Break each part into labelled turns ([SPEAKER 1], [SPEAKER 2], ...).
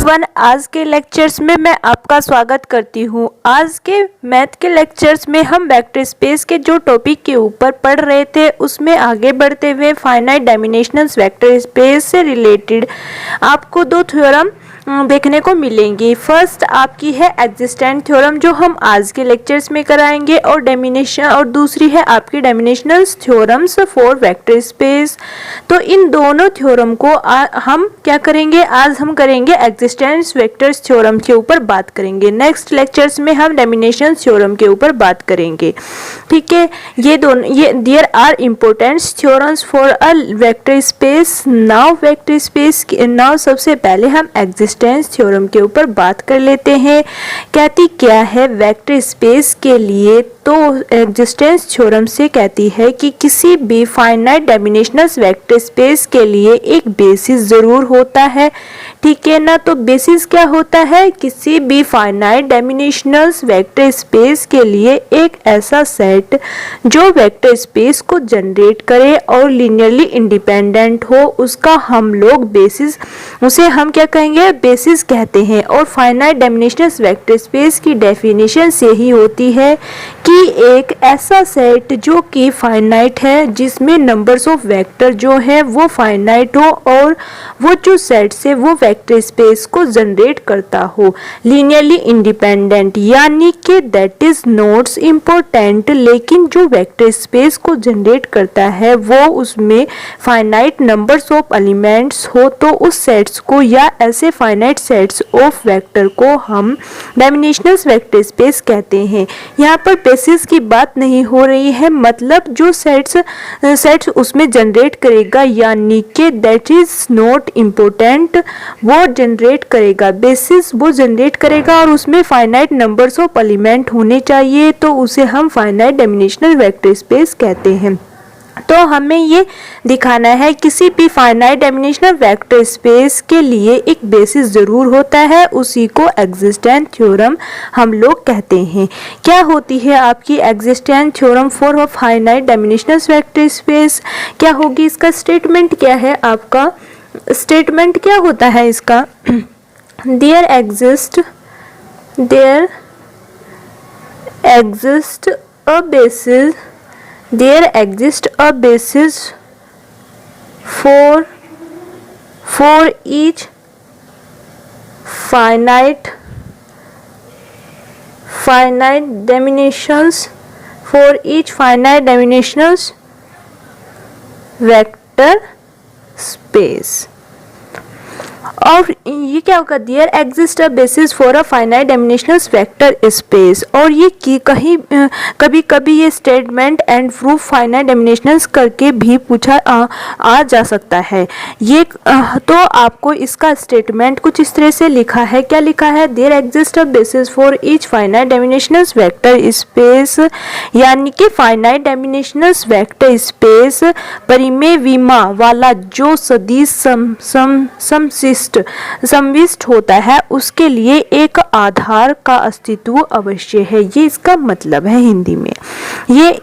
[SPEAKER 1] Everyone, आज के lectures में मैं आपका स्वागत करती हूँ। आज के मैथ के लेक्चर्स में हम वेक्टर स्पेस के जो टॉपिक के ऊपर पढ़ रहे थे उसमें आगे बढ़ते हुए फाइनाइट डायमेंशनल वेक्टर स्पेस से रिलेटेड आपको दो थ्योरम देखने को मिलेंगी। फर्स्ट आपकी है एक्जिस्टेंट थ्योरम जो हम आज के लेक्चर्स में कराएंगे और दूसरी है आपकी dimensional theorems for vector space. तो इन दोनों थ्योरम को हम क्या करेंगे, आज हम करेंगे एक्जिस्टेंस वेक्टर्स थ्योरम के ऊपर बात करेंगे। नेक्स्ट लेक्चर्स में हम डायमेंशनल थ्योरम के ऊपर बात करेंगे। ठीक है, ये there are important theorems for a vector space. Now सबसे पहले हम एक्जिस्टेंस थ्योरम के ऊपर बात कर लेते हैं। कहती क्या है वेक्टर स्पेस के लिए, तो एक्जिस्टेंस थ्योरम से कहती है कि किसी भी फाइनाइट डायमेंशनल वेक्टर स्पेस के लिए एक बेसिस जरूर होता है। ठीक है ना, तो बेसिस क्या होता है, किसी भी फाइनाइट डायमेंशनल वेक्टर स्पेस के लिए एक ऐसा सेट जो वेक्टर स्पेस को जनरेट करे और लीनियरली इंडिपेंडेंट हो, उसका हम लोग बेसिस, उसे हम क्या कहेंगे, बेसिस कहते हैं। और फाइनाइट डायमेंशनल वेक्टर स्पेस की डेफिनेशन से ही होती है कि एक ऐसा सेट जो कि फाइनाइट है, जिसमें नंबर्स ऑफ वेक्टर जो है वो फाइनाइट हो और वो जो सेट से वो वेक्टर स्पेस को जनरेट करता हो लीनियरली इंडिपेंडेंट, यानी कि दैट इज नॉट इम्पोर्टेंट, लेकिन जो वेक्टर स्पेस को जनरेट करता है वो उसमें फाइनाइट नंबर्स ऑफ एलिमेंट्स हो, तो उस सेट्स को या ऐसे फाइनाइट सेट्स ऑफ वेक्टर को हम डायमेंशनल वेक्टर स्पेस कहते हैं। यहाँ पर बेसिस की बात नहीं हो रही है, मतलब जो सेट्स उसमें जनरेट करेगा, यानी कि दैट इज नॉट इम्पोर्टेंट, वो जनरेट करेगा, बेसिस वो जनरेट करेगा और उसमें फाइनाइट नंबर्स ऑफ एलिमेंट होने चाहिए, तो उसे हम फाइनाइट डायमेंशनल वेक्टर स्पेस कहते हैं। तो हमें ये दिखाना है किसी भी फाइनाइट डायमेंशनल वेक्टर स्पेस के लिए एक बेसिस जरूर होता है, उसी को एक्जिस्टेंट थ्योरम हम लोग कहते हैं। क्या होती है आपकी existent theorem for a finite dimensional vector space, क्या होगी, इसका स्टेटमेंट क्या है, आपका स्टेटमेंट क्या होता है इसका, there exist a basis for each finite dimensions vector space। और ये क्या होगा, there exist a basis for a finite dimensional vector space. और ये कि कहीं कभी कभी ये statement and proof finite dimensional करके भी पूछा आ जा सकता है। ये तो आपको इसका स्टेटमेंट कुछ इस तरह से लिखा है, क्या लिखा है, there exist a basis for each finite dimensional vector space, यानी कि फाइनाइट डायमेंशनल वेक्टर स्पेस परिमेय विमा वाला जो सदिश समविष्ट होता है, उसके लिए एक आधार का अस्तित्व अवश्य है। ये इसका मतलब है हिंदी में, ये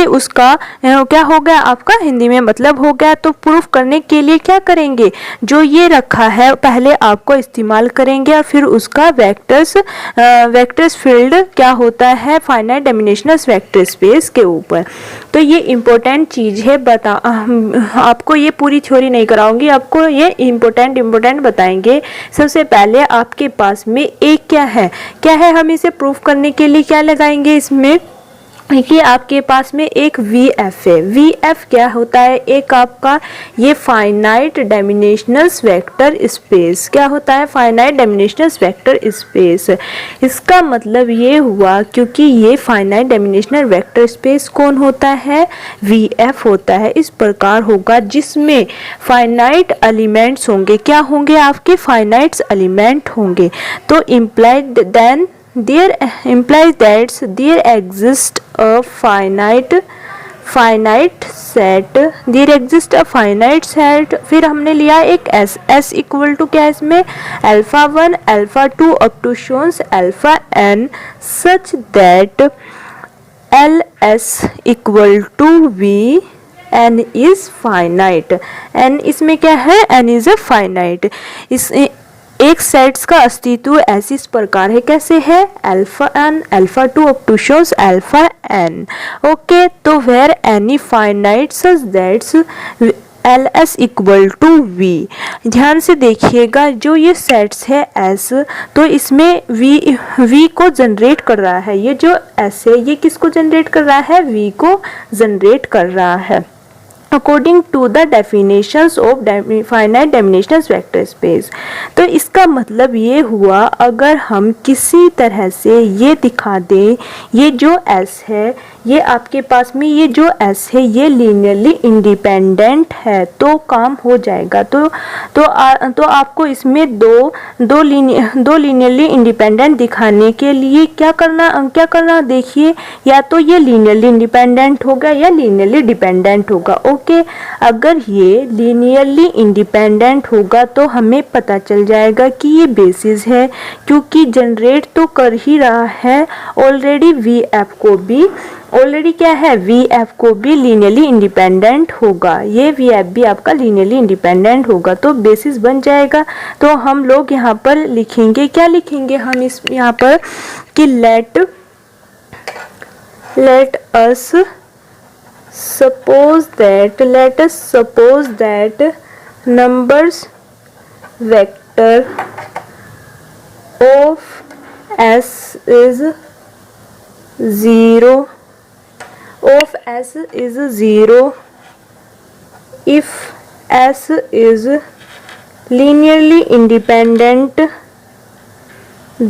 [SPEAKER 1] उसका क्या हो गया, आपका हिंदी में मतलब हो गया। तो प्रूफ करने के लिए क्या करेंगे, जो ये रखा है पहले आपको इस्तेमाल करेंगे और फिर उसका वेक्टर्स फील्ड क्या होता है फाइनाइट डायमेंशनल वेक्टर स्पेस के ऊपर। तो ये इम्पोर्टेंट चीज़ है, आपको ये पूरी थ्योरी नहीं कराऊंगी, आपको ये इम्पोर्टेंट बताएंगे। सबसे पहले आपके पास में एक क्या है, हम इसे प्रूफ करने के लिए क्या लगाएंगे इसमें, कि आपके पास में एक VF है। VF क्या होता है, एक आपका ये फाइनाइट डायमेंशनल वेक्टर स्पेस, क्या होता है, फाइनाइट डायमेंशनल वेक्टर स्पेस। इसका मतलब ये हुआ, क्योंकि ये फाइनाइट डायमेंशनल वेक्टर स्पेस कौन होता है, VF होता है। इस प्रकार होगा जिसमें फाइनाइट एलिमेंट्स होंगे, क्या होंगे, आपके फाइनाइट एलिमेंट होंगे। तो implies that there exists a finite set। फिर हमने लिया एक S इक्वल टू क्या है इसमें, अल्फा 1 अल्फा 2 अप टू शोन्स alpha n such that LS equal to V n is finite. n इसमें क्या है, n इज अ फाइनाइट। इस एक सेट्स का अस्तित्व ऐसी इस प्रकार है, कैसे है, alpha n alpha two up to शोस अल्फा एन। ओके, तो where any finite such that's L S equal to V. ध्यान से देखिएगा, जो ये सेट्स है एस, तो इसमें वी को जनरेट कर रहा है, ये जो एस है ये किसको जनरेट कर रहा है, वी को जनरेट कर रहा है according to the definitions of finite dimensional vector space. तो इसका मतलब ये हुआ, अगर हम किसी तरह से ये दिखा दें, ये जो एस है, ये आपके पास में ये जो एस है ये लीनियरली इंडिपेंडेंट है, तो काम हो जाएगा। तो आपको इसमें दो लीनियरली इंडिपेंडेंट दिखाने के लिए क्या करना देखिए, या तो ये लीनियरली इंडिपेंडेंट होगा या लीनियरली डिपेंडेंट होगा। ओके, अगर ये लीनियरली इंडिपेंडेंट होगा तो हमें पता चल जाएगा कि ये बेसिस है, क्योंकि जनरेट तो कर ही रहा है ऑलरेडी वी एफ को भी, ऑलरेडी क्या है, वी एफ को भी लीनियरली इंडिपेंडेंट होगा, ये वी एफ भी आपका लीनियरली इंडिपेंडेंट होगा, तो बेसिस बन जाएगा। तो हम लोग यहाँ पर लिखेंगे, क्या लिखेंगे हम इस यहाँ पर कि let us suppose that let us suppose that numbers vector of s is 0 if s is linearly independent,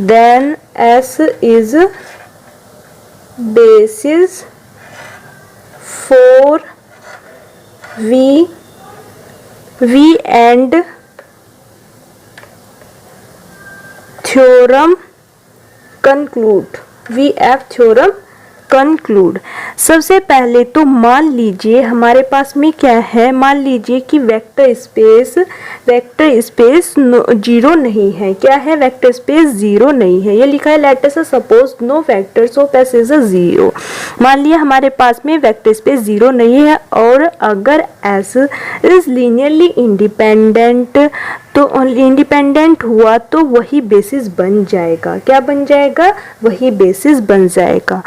[SPEAKER 1] then s is basis for v and theorem conclude, vf theorem conclude. सबसे पहले तो मान लीजिए हमारे पास में क्या है, मान लीजिए कि वेक्टर स्पेस जीरो नहीं है, क्या है, वेक्टर स्पेस जीरो नहीं है, ये लिखा है let us suppose no vectors of S is a zero. मान लिया हमारे पास में वेक्टर स्पेस जीरो नहीं है, और अगर एस इज लीनियरली इंडिपेंडेंट, तो इंडिपेंडेंट हुआ तो वही बेसिस बन जाएगा, क्या बन जाएगा, वही बेसिस बन जाएगा।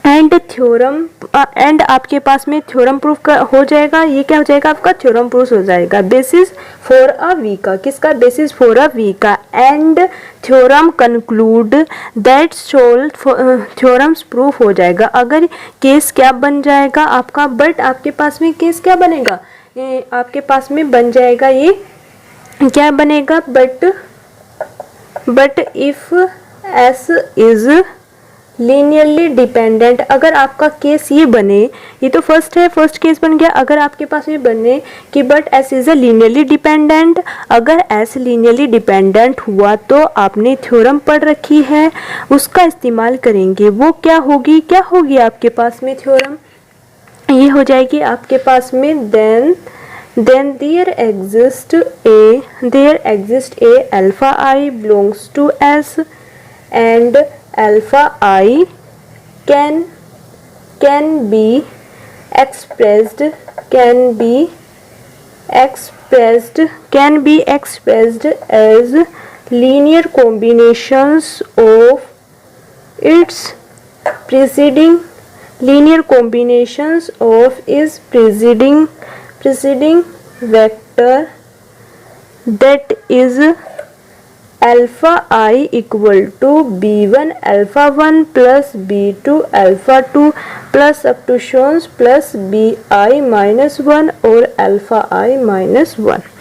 [SPEAKER 1] एंड आपके पास में थ्योरम प्रूफ हो जाएगा, ये क्या हो जाएगा, आपका थ्योरम प्रूफ हो जाएगा, बेसिस फॉर अ वी का, किसका, बेसिस फॉर अ वी का। And theorem conclude that theorems proof हो जाएगा। अगर केस क्या बन जाएगा आपका, बट आपके पास में केस क्या बनेगा, आपके पास में बन जाएगा, ये क्या बनेगा, but if S is linearly dependent. अगर आपका केस ये बने, ये तो फर्स्ट केस बन गया, अगर आपके पास में बने कि but S is a linearly dependent, अगर एस लीनियरली डिपेंडेंट हुआ तो आपने थ्योरम पढ़ रखी है, उसका इस्तेमाल करेंगे, वो क्या होगी आपके पास में थ्योरम, ये हो जाएगी आपके पास में then there exists a alpha I belongs to S and alpha I can be expressed as linear combinations of its preceding vector, that is alpha I equal to b1 alpha 1 plus b2 alpha 2 plus up to shows plus bi minus 1 और alpha I minus 1।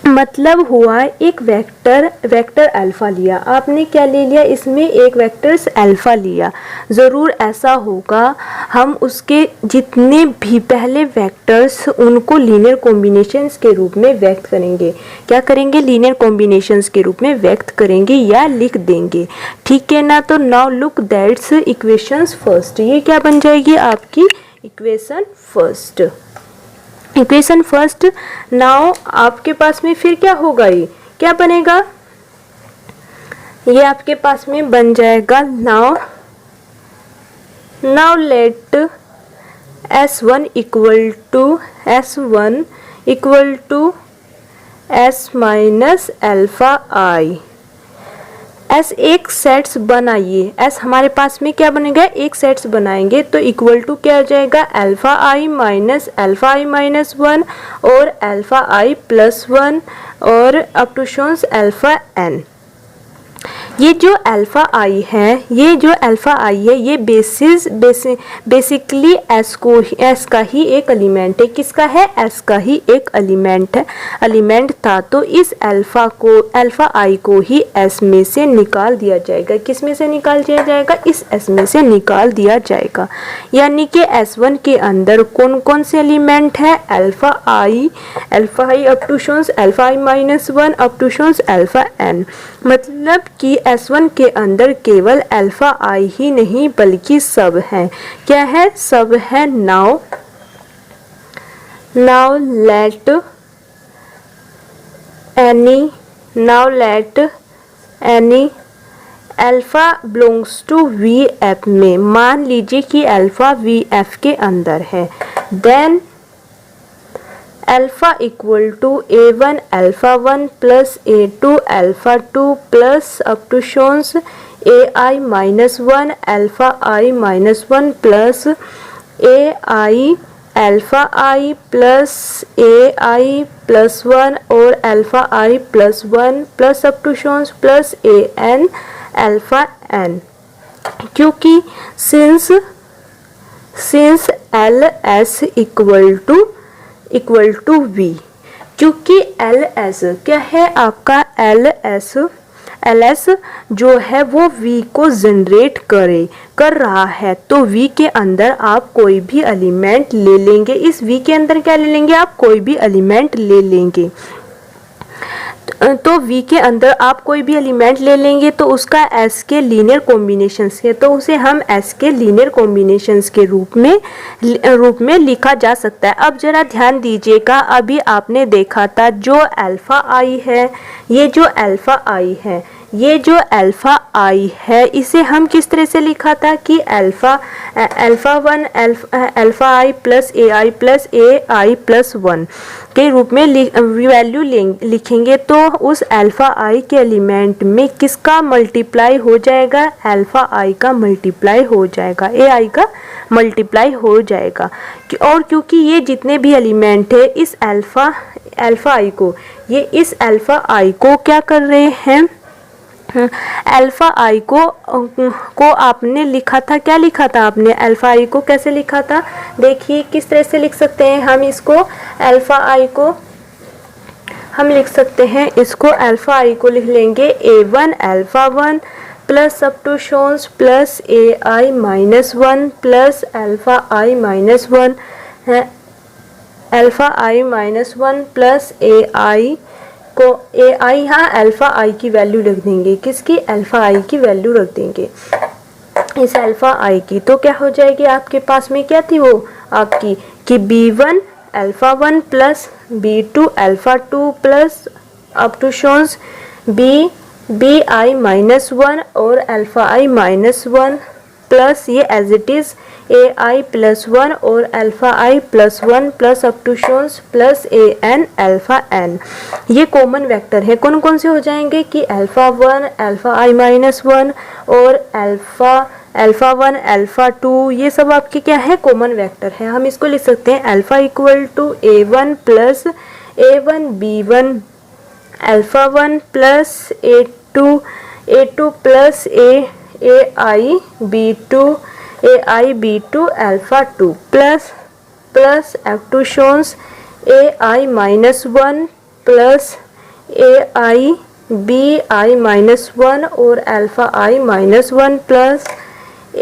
[SPEAKER 1] मतलब हुआ एक vector alpha लिया आपने, क्या ले लिया, इसमें एक वेक्टर्स अल्फा लिया, ज़रूर ऐसा होगा हम उसके जितने भी पहले वेक्टर्स उनको लीनियर कॉम्बिनेशंस के रूप में व्यक्त करेंगे, क्या करेंगे, लीनियर कॉम्बिनेशंस के रूप में व्यक्त करेंगे या लिख देंगे, ठीक है ना। तो now look that's equations first, ये क्या बन जाएगी आपकी इक्वेशन फर्स्ट। नाउ आपके पास में फिर क्या होगा, ये क्या बनेगा, ये आपके पास में बन जाएगा now let S1 equal to S minus alpha I. S एक सेट्स बनाइए, एस हमारे पास में क्या बनेगा, एक सेट्स बनाएंगे तो इक्वल टू क्या हो जाएगा, अल्फा आई माइनस वन और अल्फा आई प्लस वन और अप टू शोन्स अल्फा एन। ये जो अल्फा आई है, ये बेसिकली एस का ही एक एलिमेंट है। किसका है, एस का ही एक एलिमेंट था। तो इस अल्फा आई को ही एस में से निकाल दिया जाएगा। किस में से निकाल दिया जाएगा, इस एस में से निकाल दिया जाएगा। यानी कि S1 के अंदर कौन कौन से एलिमेंट है, अल्फा आई अप टू शोन्स alpha i minus one up to शोन्स अल्फा एन। मतलब कि S1 के अंदर केवल अल्फा आई ही नहीं बल्कि सब है। क्या है, सब है। Now let any alpha belongs to VF में, मान लीजिए कि अल्फा VF के अंदर है, then alpha equal to A1 alpha 1 plus A2 alpha 2 plus up to शोन्स AI minus 1 alpha i minus 1 plus AI alpha i plus AI plus 1 और alpha i plus 1 plus up to शोन्स plus AN alpha n. क्योंकि since LS equal to V, क्योंकि LS क्या है आपका, LS जो है वो V को जनरेट कर रहा है। तो V के अंदर आप कोई भी एलिमेंट ले लेंगे, इस V के अंदर क्या ले लेंगे, आप कोई भी एलिमेंट ले लेंगे। तो V के अंदर आप कोई भी एलिमेंट ले लेंगे तो उसका S के लीनियर कॉम्बिनेशंस है, तो उसे हम S के लीनियर कॉम्बिनेशंस के रूप में लिखा जा सकता है। अब जरा ध्यान दीजिएगा, अभी आपने देखा था जो अल्फा आई है, ये जो अल्फा आई है इसे हम किस तरह से लिखा था कि alpha 1 alpha i plus AI plus AI plus 1 के रूप में वैल्यू लिखेंगे। तो उस अल्फा आई के एलिमेंट में किसका मल्टीप्लाई हो जाएगा, अल्फा आई का मल्टीप्लाई हो जाएगा, AI का मल्टीप्लाई हो जाएगा। और क्योंकि ये जितने भी एलिमेंट है इस अल्फा आई को क्या कर रहे हैं, अल्फा आई को आपने लिखा था, क्या लिखा था आपने, अल्फा आई को कैसे लिखा था, देखिए किस तरह से लिख सकते हैं हम इसको। अल्फा आई को हम लिख सकते हैं, इसको अल्फा आई को लिख लेंगे A1 alpha 1 plus up to शोन्स plus AI minus 1 plus alpha i minus 1 है, alpha i minus 1 plus AI को AI यहाँ अल्फा आई की वैल्यू रख देंगे, किसकी, अल्फा आई की वैल्यू रख देंगे इस अल्फा आई की। तो क्या हो जाएगी आपके पास में, क्या थी वो आपकी कि B1 alpha 1 plus B2 alpha 2 plus up to शोन्स BI माइनस 1 और अल्फा आई माइनस 1 प्लस ये as it is AI plus 1 और alpha i plus 1 plus up to शोन्स प्लस AN अल्फा एन। ये कॉमन वेक्टर है, कौन कौन से हो जाएंगे कि अल्फा 1 अल्फा आई माइनस 1 और अल्फा 1 अल्फा 2, ये सब आपके क्या है, कॉमन वेक्टर है। हम इसको लिख सकते हैं alpha equal to A1 plus A1 B1 alpha 1 plus A2 plus AI B2 alpha 2 plus up to शोन्स AI minus 1 plus AI BI minus 1 और alpha i minus 1 plus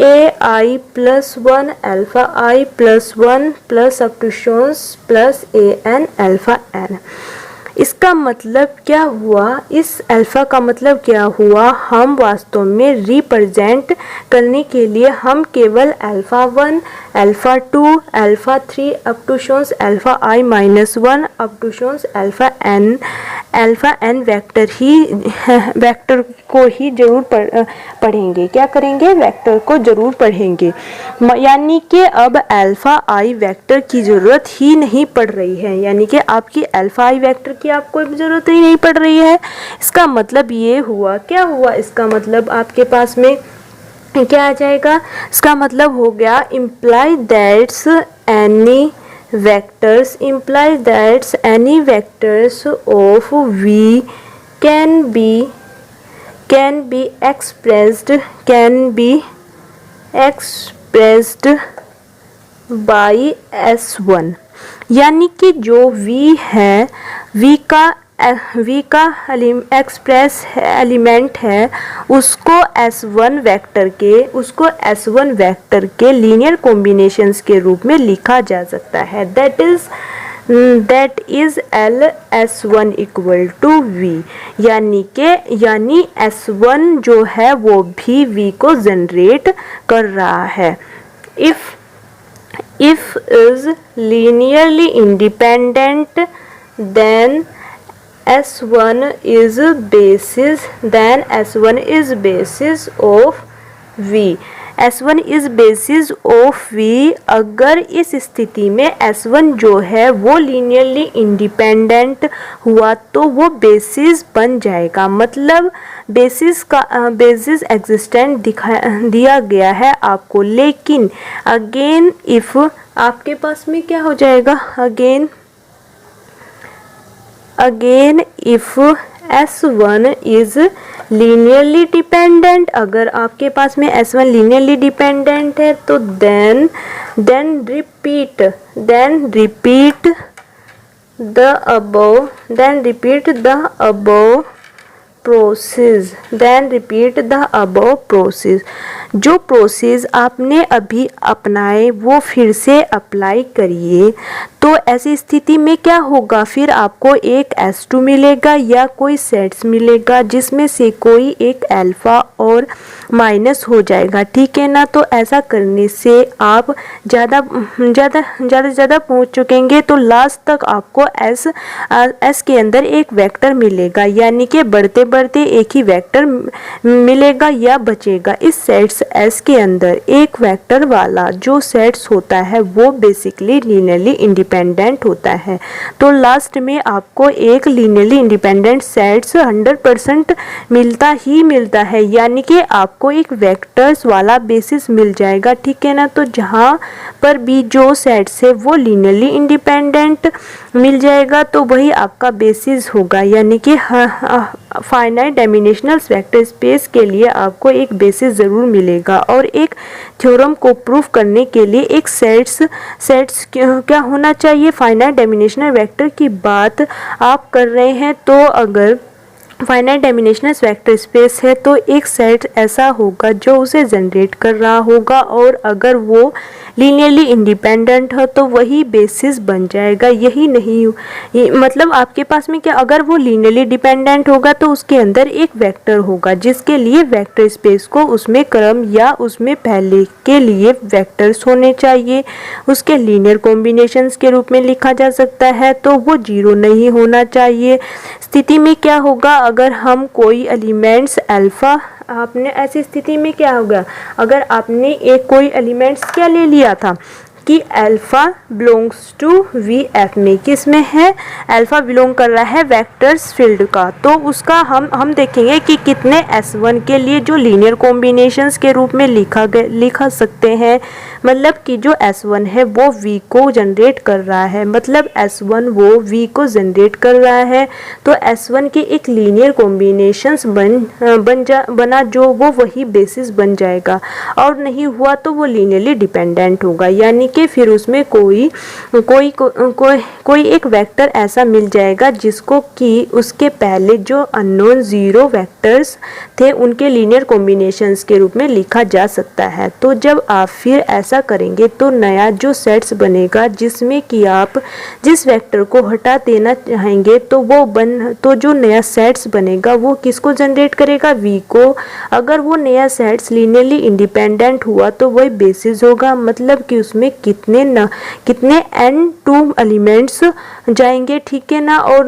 [SPEAKER 1] AI plus 1 alpha i plus 1 plus up to शोन्स plus AN alpha n. इसका मतलब क्या हुआ, इस alpha का मतलब क्या हुआ, हम वास्तव में रिप्रेजेंट करने के लिए हम केवल alpha 1 alpha 2 alpha 3 up to शोन्स alpha i minus 1 up to शोन्स alpha n alpha n vector को ही जरूर पढ़ेंगे। क्या करेंगे? वेक्टर को जरूर पढ़ेंगे। यानी कि अब अल्फ़ा आई वेक्टर की ज़रूरत ही नहीं पड़ रही है, यानी कि आपकी अल्फ़ा आई वेक्टर की आपको ज़रूरत ही नहीं पड़ रही है। इसका मतलब ये हुआ, क्या हुआ? इसका मतलब आपके पास में क्या आ जाएगा? इसका मतलब हो गया imply that any vectors of V can be expressed by S1, यानी कि जो V है, V का एक्सप्रेस एलिमेंट है, उसको S1 वेक्टर के लीनियर कॉम्बिनेशंस के रूप में लिखा जा सकता है। That is LS1 equal to V, यानी S1 जो है वो भी V को जनरेट कर रहा है। if is linearly independent, then S1 is basis of V। S1 is basis of V। अगर इस स्थिति में S1 जो है वो लीनियरली इंडिपेंडेंट हुआ तो वो बेसिस बन जाएगा। मतलब बेसिस एग्जिस्टेंट दिया गया है आपको। लेकिन अगेन इफ आपके पास में क्या हो जाएगा? Again if S1 is linearly dependent, अगर आपके पास में S1 लीनियरली डिपेंडेंट है तो then repeat the above process. जो प्रोसेस आपने अभी अपनाए वो फिर से अप्लाई करिए। तो ऐसी स्थिति में क्या होगा? फिर आपको एक S2 मिलेगा या कोई सेट्स मिलेगा जिसमें से कोई एक अल्फ़ा और माइनस हो जाएगा। ठीक है ना? तो ऐसा करने से आप ज़्यादा पहुँच चुकेंगे तो लास्ट तक आपको S के अंदर एक वेक्टर मिलेगा, यानी कि बढ़ते बढ़ते एक ही वेक्टर मिलेगा या बचेगा। इस सेट्स S के अंदर एक वेक्टर वाला जो सेट्स होता है वो बेसिकली लीनियरली इंडिपेंडेंट होता है। तो लास्ट में आपको एक लीनियरली इंडिपेंडेंट सेट्स 100% मिलता है, यानी कि आपको एक वेक्टर्स वाला बेसिस मिल जाएगा। ठीक है ना? तो जहाँ पर भी जो सेट्स है वो लीनियरली इंडिपेंडेंट मिल जाएगा तो वही आपका बेसिस होगा। यानी कि फाइनाइट डायमेंशनल वेक्टर स्पेस के लिए आपको एक बेसिस ज़रूर मिलेगा। और एक थ्योरम को प्रूफ करने के लिए एक सेट्स क्या होना चाहिए? फाइनाइट डायमेंशनल वेक्टर की बात आप कर रहे हैं तो अगर फाइनाइट डायमेंशनल वेक्टर स्पेस है तो एक सेट ऐसा होगा जो उसे जनरेट कर रहा होगा, और अगर वो लीनियरली इंडिपेंडेंट हो तो वही बेसिस बन जाएगा। यही नहीं मतलब आपके पास में क्या, अगर वो लीनियरली डिपेंडेंट होगा तो उसके अंदर एक वेक्टर होगा जिसके लिए वेक्टर स्पेस को उसमें क्रम या उसमें पहले के लिए वेक्टर्स होने चाहिए, उसके लीनियर कॉम्बिनेशंस के रूप में लिखा जा सकता है। तो वो जीरो नहीं होना चाहिए। स्थिति में क्या होगा? अगर हम कोई एलिमेंट्स अल्फ़ा, आपने ऐसी स्थिति में क्या होगा? अगर आपने एक कोई एलिमेंट्स क्या ले लिया था कि अल्फ़ा बिलोंग्स टू VF में, किस में है? अल्फ़ा बिलोंग कर रहा है वेक्टर्स फील्ड का। तो उसका हम देखेंगे कि कितने S1 के लिए जो लीनियर कॉम्बिनेशंस के रूप में लिखा सकते हैं। मतलब कि जो S1 है वो V को जनरेट कर रहा है, मतलब S1 वो V को जनरेट कर रहा है तो S1 के एक लीनियर कॉम्बिनेशंस बना जो वो वही बेसिस बन जाएगा, और नहीं हुआ तो वो लीनियरली डिपेंडेंट होगा। यानी कि फिर उसमें कोई एक वेक्टर ऐसा मिल जाएगा जिसको कि उसके पहले जो अननोन जीरो वेक्टर्स थे उनके लीनियर कॉम्बिनेशंस के रूप में लिखा जा सकता है। तो जब आप फिर ऐसा करेंगे तो नया जो सेट्स बनेगा जिसमें कि आप जिस वेक्टर को हटा देना चाहेंगे तो जो नया सेट्स बनेगा वो किसको जनरेट करेगा? V को। अगर वो नया सेट्स लीनियरली इंडिपेंडेंट हुआ तो वही बेसिस होगा, मतलब कि उसमें कितने N2 एलिमेंट्स जाएंगे। ठीक है ना? और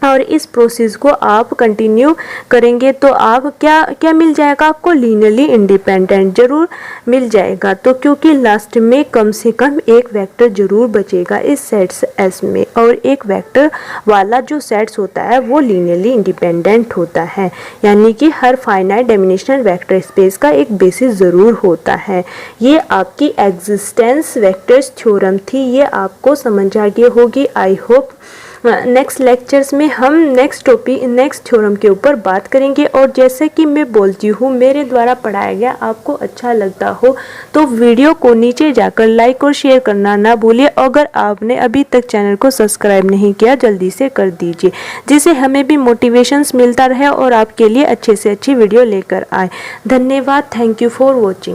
[SPEAKER 1] और इस प्रोसेस को आप कंटिन्यू करेंगे तो आप क्या मिल जाएगा आपको, लीनियरली इंडिपेंडेंट जरूर मिल जाएगा। तो क्योंकि लास्ट में कम से कम एक वेक्टर जरूर बचेगा इस सेट्स एस में, और एक वेक्टर वाला जो सेट्स होता है वो लीनियरली इंडिपेंडेंट होता है, यानी कि हर फाइनाइट डायमेंशनल वेक्टर स्पेस का एक बेसिस ज़रूर होता है। ये आपकी एग्जिस्टेंस वेक्टर्स थ्योरम थी, ये आपको समझ आ गई होगी आई होप। नेक्स्ट लेक्चर्स में हम नेक्स्ट थ्योरम के ऊपर बात करेंगे। और जैसे कि मैं बोलती हूँ, मेरे द्वारा पढ़ाया गया आपको अच्छा लगता हो तो वीडियो को नीचे जाकर लाइक और शेयर करना ना भूलिए। अगर आपने अभी तक चैनल को सब्सक्राइब नहीं किया जल्दी से कर दीजिए, जिससे हमें भी मोटिवेशंस मिलता रहे और आपके लिए अच्छे से अच्छी वीडियो लेकर आए। धन्यवाद, थैंक यू फॉर वॉचिंग।